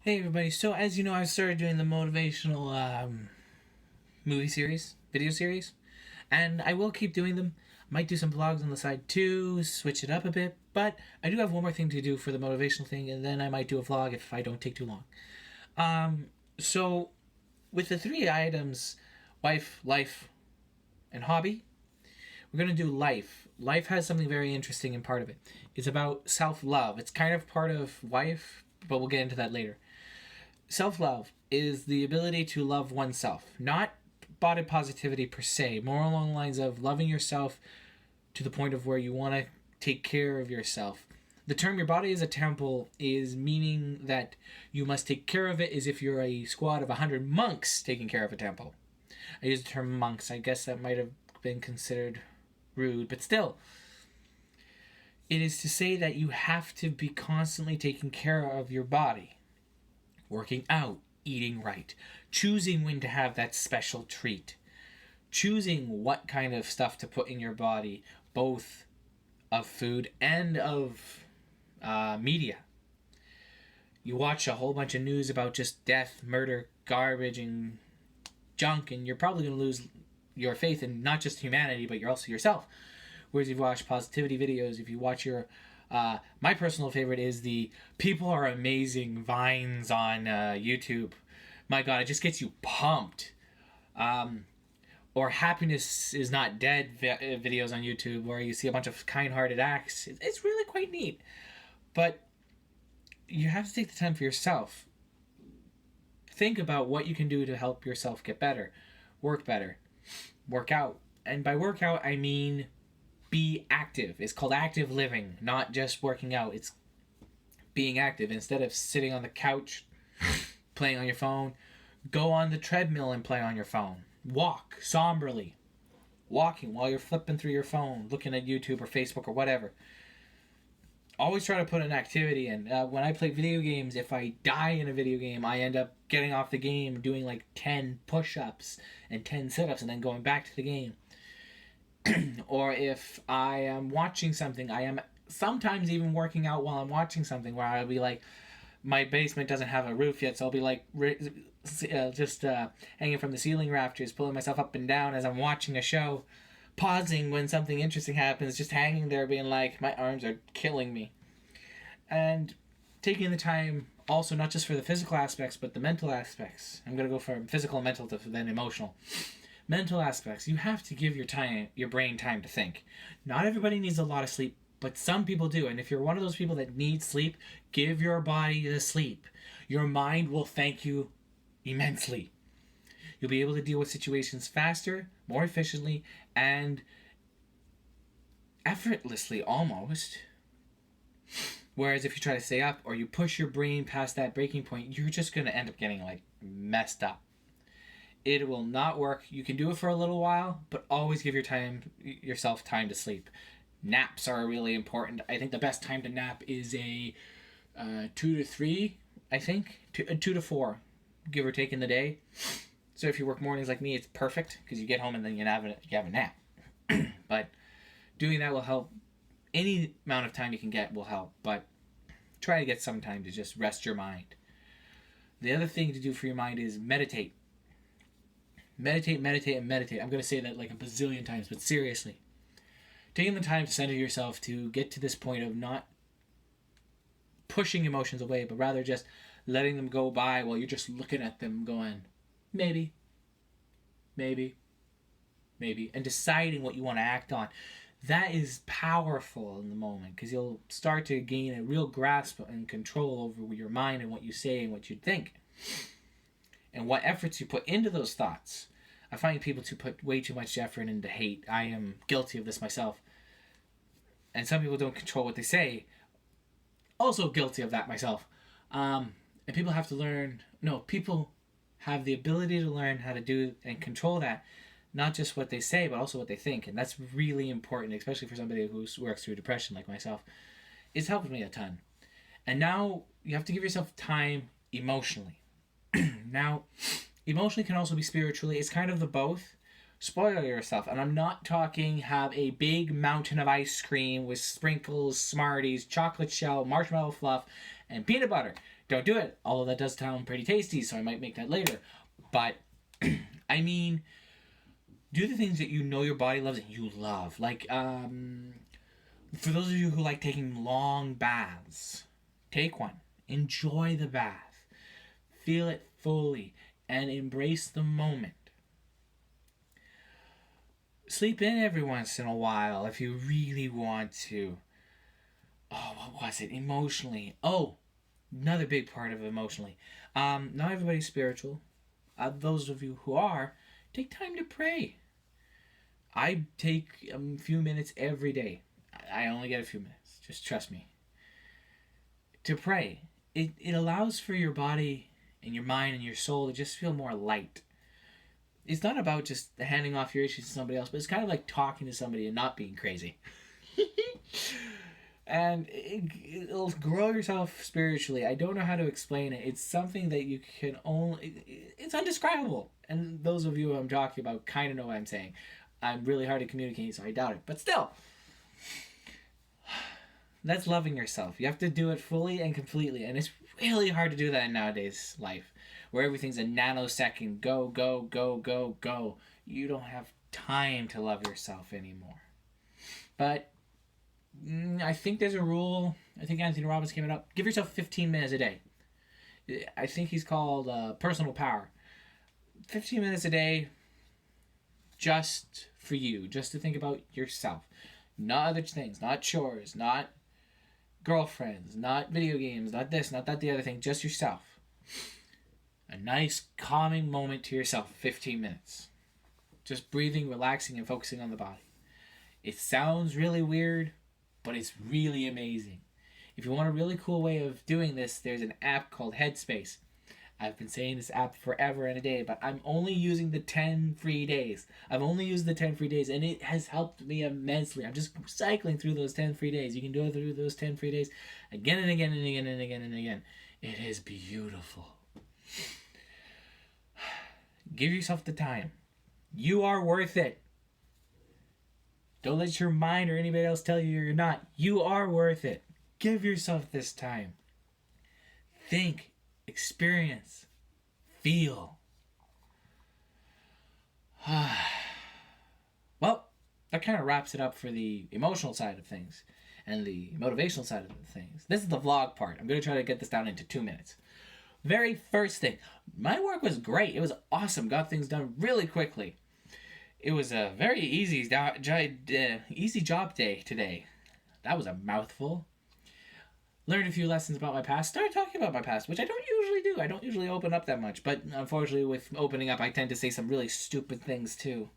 Hey everybody, so as you know, I've started doing the motivational video series, and I will keep doing them. Might do some vlogs on the side too, switch it up a bit, but I do have one more thing to do for the motivational thing, and then I might do a vlog if I don't take too long. So with the three items, wife, life, and hobby, we're going to do life. Life has something very interesting in part of it. It's about self-love. It's kind of part of wife, but we'll get into that later. Self-love is the ability to love oneself, not body positivity per se, more along the lines of loving yourself to the point of where you want to take care of yourself. The term your body is a temple is meaning that you must take care of it as if you're a squad of 100 monks taking care of a temple. I use the term monks. I guess that might have been considered rude, but still. It is to say that you have to be constantly taking care of your body. Working out, eating right, choosing when to have that special treat, choosing what kind of stuff to put in your body, both of food and of media. You watch a whole bunch of news about just death, murder, garbage, and junk, and you're probably going to lose your faith in not just humanity, but you're also yourself. Whereas if you watch positivity videos, if you watch your my personal favorite is the people are amazing vines on YouTube. My God, it just gets you pumped. Or happiness is not dead videos on YouTube where you see a bunch of kind-hearted acts. It's really quite neat. But you have to take the time for yourself. Think about what you can do to help yourself get better, work out. And by workout, I mean be active. It's called active living, not just working out. It's being active. Instead of sitting on the couch, playing on your phone, go on the treadmill and play on your phone. Walk somberly. Walking while you're flipping through your phone, looking at YouTube or Facebook or whatever. Always try to put an activity in. When I play video games, if I die in a video game, I end up getting off the game, doing like 10 push-ups and 10 sit-ups, and then going back to the game. Or if I am watching something, I am sometimes even working out while I'm watching something, where I'll be like, my basement doesn't have a roof yet, so I'll be like just hanging from the ceiling rafters, pulling myself up and down as I'm watching a show, pausing when something interesting happens, just hanging there being like, my arms are killing me. And taking the time also not just for the physical aspects, but the mental aspects. I'm going to go from physical and mental to then emotional. Mental aspects. You have to give your brain time to think. Not everybody needs a lot of sleep, but some people do. And if you're one of those people that need sleep, give your body the sleep. Your mind will thank you immensely. You'll be able to deal with situations faster, more efficiently, and effortlessly almost. Whereas if you try to stay up or you push your brain past that breaking point, you're just going to end up getting like messed up. It will not work. You can do it for a little while, but always give yourself time to sleep. Naps are really important. I think the best time to nap is a 2 to 3, I think. 2 to 4, give or take in the day. So if you work mornings like me, it's perfect because you get home and then you have a nap. But doing that will help. Any amount of time you can get will help, but try to get some time to just rest your mind. The other thing to do for your mind is meditate. Meditate. I'm going to say that like a bazillion times, but seriously. Taking the time to center yourself to get to this point of not pushing emotions away, but rather just letting them go by while you're just looking at them going, maybe, and deciding what you want to act on. That is powerful in the moment because you'll start to gain a real grasp and control over your mind and what you say and what you think. And what efforts you put into those thoughts. I find people to put way too much effort into hate. I am guilty of this myself. And some people don't control what they say. Also guilty of that myself. And people have to learn. No, people have the ability to learn how to do and control that. Not just what they say, but also what they think. And that's really important, especially for somebody who works through depression like myself. It's helped me a ton. And now you have to give yourself time emotionally. Now, emotionally can also be spiritually. It's kind of the both. Spoil yourself. And I'm not talking have a big mountain of ice cream with sprinkles, Smarties, chocolate shell, marshmallow fluff, and peanut butter. Don't do it. Although that does sound pretty tasty, so I might make that later. But, I mean, do the things that you know your body loves and you love. Like, for those of you who like taking long baths, take one. Enjoy the bath. Feel it fully and embrace the moment. Sleep in every once in a while if you really want to. Oh, what was it? Emotionally. Oh, another big part of emotionally. Not everybody's spiritual. Those of you who are, take time to pray. I take a few minutes every day. I only get a few minutes. Just trust me. To pray. It allows for your body and your mind and your soul to just feel more light. It's not about just handing off your issues to somebody else, but it's kind of like talking to somebody and not being crazy. And it'll grow yourself spiritually. I don't know how to explain it. It's something that you can only... It's undescribable. And those of you who I'm talking about kind of know what I'm saying. I'm really hard to communicate, so I doubt it. But still, that's loving yourself. You have to do it fully and completely. And it's really hard to do that in nowadays life, where everything's a nanosecond. Go, go, go, go, go. You don't have time to love yourself anymore. But I think there's a rule. I think Anthony Robbins came it up. Give yourself 15 minutes a day. I think he's called personal power. 15 minutes a day just for you. Just to think about yourself. Not other things. Not chores. Not girlfriends. Not video games. Not this. Not that. The other thing. Just yourself. A nice calming moment to yourself. 15 minutes. Just breathing, relaxing, and focusing on the body. It sounds really weird, but it's really amazing. If you want a really cool way of doing this, there's an app called Headspace. I've been saying this app forever and a day, but I'm only using the 10 free days. I've only used the 10 free days, and it has helped me immensely. I'm just cycling through those 10 free days. You can do it through those 10 free days again and again and again and again and again. It is beautiful. Give yourself the time. You are worth it. Don't let your mind or anybody else tell you you're not. You are worth it. Give yourself this time. Think, experience, feel. Well, that kind of wraps it up for the emotional side of things and the motivational side of things. This is the vlog part. I'm going to try to get this down into 2 minutes. Very first thing. My work was great. It was awesome. Got things done really quickly. It was a very easy job day today. That was a mouthful. Learned a few lessons about my past. Started talking about my past, which I don't usually do. I don't usually open up that much. But unfortunately, with opening up, I tend to say some really stupid things too.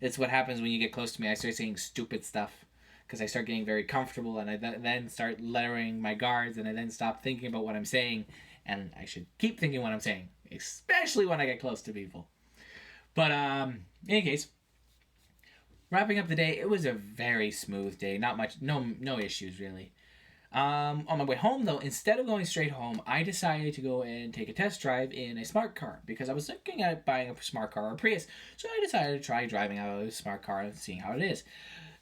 It's what happens when you get close to me. I start saying stupid stuff because I start getting very comfortable, and I then start lowering my guards, and I then stop thinking about what I'm saying. And I should keep thinking what I'm saying, especially when I get close to people. But in any case, wrapping up the day, it was a very smooth day. Not much, no issues really. On my way home though, instead of going straight home, I decided to go and take a test drive in a smart car because I was looking at buying a smart car or a Prius. So I decided to try driving out a smart car and seeing how it is.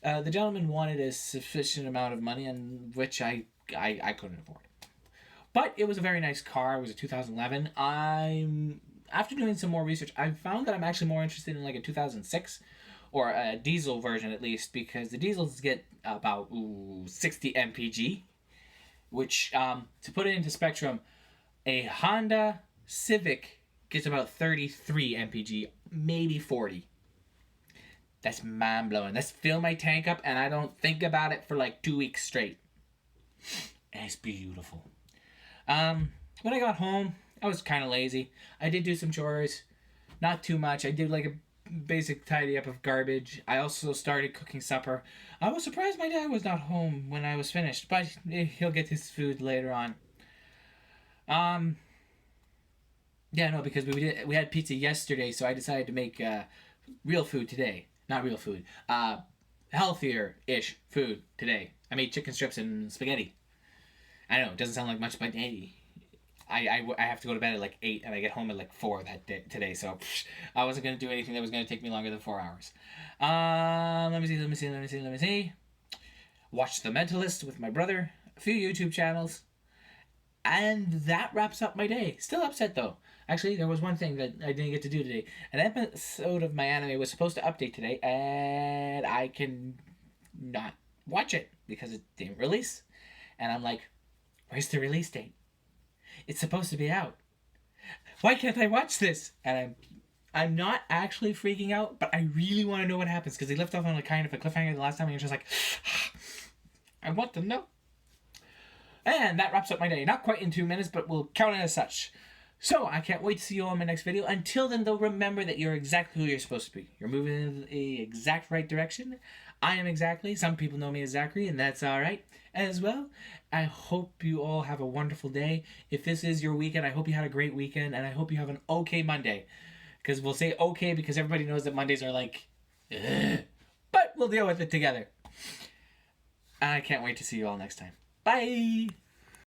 The gentleman wanted a sufficient amount of money, and which I couldn't afford. But it was a very nice car. It was a 2011. After doing some more research, I found that I'm actually more interested in like a 2006 or a diesel version at least, because the diesels get about 60 mpg, which to put it into spectrum, a Honda Civic gets about 33 mpg, maybe 40. That's mind-blowing. Let's fill my tank up and I don't think about it for like 2 weeks straight. And it's beautiful. When I got home, I was kind of lazy. I did do some chores. Not too much. I did like a basic tidy up of garbage. I also started cooking supper. I was surprised my dad was not home when I was finished, but he'll get his food later on. Yeah, no, because we had pizza yesterday, so I decided to make real food today. Not real food. Healthier-ish food today. I made chicken strips and spaghetti. I know, it doesn't sound like much, but hey, I have to go to bed at like 8 and I get home at like 4 today, so I wasn't going to do anything that was going to take me longer than 4 hours. Let me see. Watched The Mentalist with my brother, a few YouTube channels. And that wraps up my day. Still upset though. Actually, there was one thing that I didn't get to do today. An episode of my anime was supposed to update today, and I can not watch it because it didn't release. And I'm like, where's the release date? It's supposed to be out. Why can't I watch this? And I'm not actually freaking out, but I really want to know what happens because they left off on a kind of a cliffhanger the last time, and you're just like, I want to know. And that wraps up my day. Not quite in 2 minutes, but we'll count it as such. So, I can't wait to see you all in my next video. Until then, though, remember that you're exactly who you're supposed to be. You're moving in the exact right direction. I am exactly. Some people know me as Zachary, and that's alright as well. I hope you all have a wonderful day. If this is your weekend, I hope you had a great weekend, and I hope you have an okay Monday. Because we'll say okay because everybody knows that Mondays are like, ugh. But we'll deal with it together. I can't wait to see you all next time. Bye!